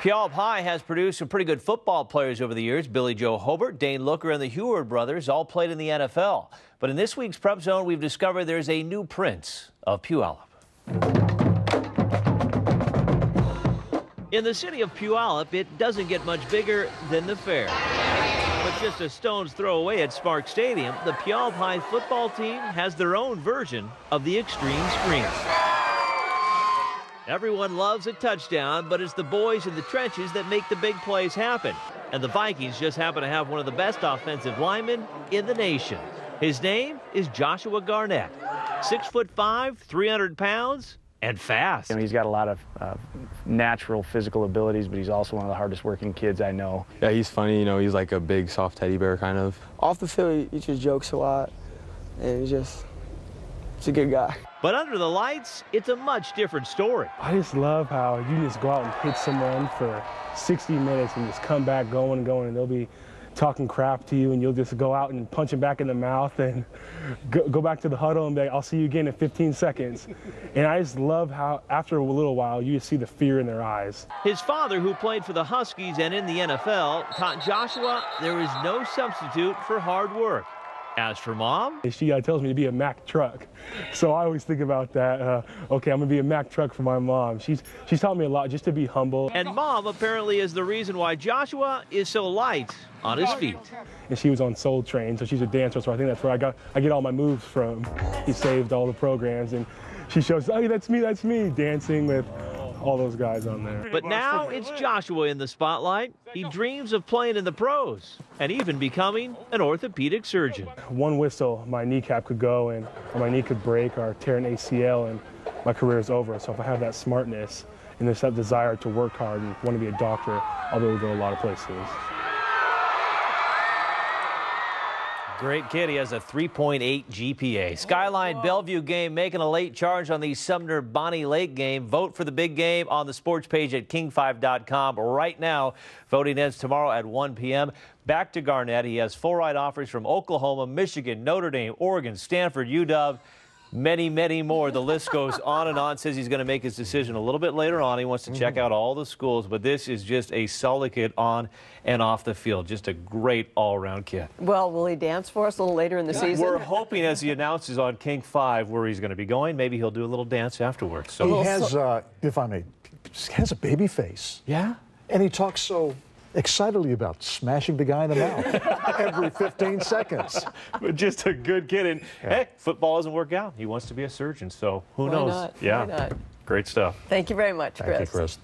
Puyallup High has produced some pretty good football players over the years. Billy Joe Hobart, Dane Looker, and the Heward brothers all played in the NFL. But in this week's Prep Zone, we've discovered there's a new prince of Puyallup. In the city of Puyallup, it doesn't get much bigger than the fair. But just a stone's throw away at Spark Stadium, the Puyallup High football team has their own version of the extreme screen. Everyone loves a touchdown, but it's the boys in the trenches that make the big plays happen. And the Vikings just happen to have one of the best offensive linemen in the nation. His name is Joshua Garnett. 6'5", 300 pounds, and fast. He's got a lot of natural physical abilities, but he's also one of the hardest working kids I know. Yeah, he's funny. You know, he's like a big, soft teddy bear kind of. Off the field, he just jokes a lot, and he's a good guy. But under the lights, it's a much different story. I just love how you just go out and hit someone for 60 minutes and just come back going and going, and they'll be talking crap to you, and you'll just go out and punch them back in the mouth and go back to the huddle and be like, I'll see you again in 15 seconds. And I just love how after a little while you just see the fear in their eyes. His father, who played for the Huskies and in the NFL, taught Joshua there is no substitute for hard work. As for Mom, she tells me to be a Mack truck. So I always think about that. Okay, I'm going to be a Mack truck for my mom. She's taught me a lot, just to be humble. And Mom apparently is the reason why Joshua is so light on his feet. And she was on Soul Train, so she's a dancer, so I think that's where I get all my moves from. He saved all the programs, and she shows, oh, that's me, dancing with all those guys on there. But now it's Joshua in the spotlight. He dreams of playing in the pros and even becoming an orthopedic surgeon. One whistle, my kneecap could go and or my knee could break or tear an ACL, and my career is over. So if I have that smartness and there's that desire to work hard and want to be a doctor, I'll be able to go a lot of places. Great kid. He has a 3.8 GPA. Skyline Bellevue game making a late charge on the Sumner Bonnie Lake game. Vote for the big game on the sports page at king5.com. Right now, voting ends tomorrow at 1 p.m. Back to Garnett. He has full ride offers from Oklahoma, Michigan, Notre Dame, Oregon, Stanford, UW. Many, many more. The list goes on and on. Says he's going to make his decision a little bit later on. He wants to check out all the schools, but this is just a solid kid on and off the field. Just a great all-around kid. Well, will he dance for us a little later in the season? We're hoping as he announces on King 5 where he's going to be going, maybe he'll do a little dance afterwards. So he has, if I may, has a baby face. Yeah? And he talks so excitedly about smashing the guy in the mouth every 15 seconds. But just a good kid. And hey, football doesn't work out. He wants to be a surgeon, so who knows? Not? Yeah. Why not? Great stuff. Thank you very much, Chris. Thank you, Chris.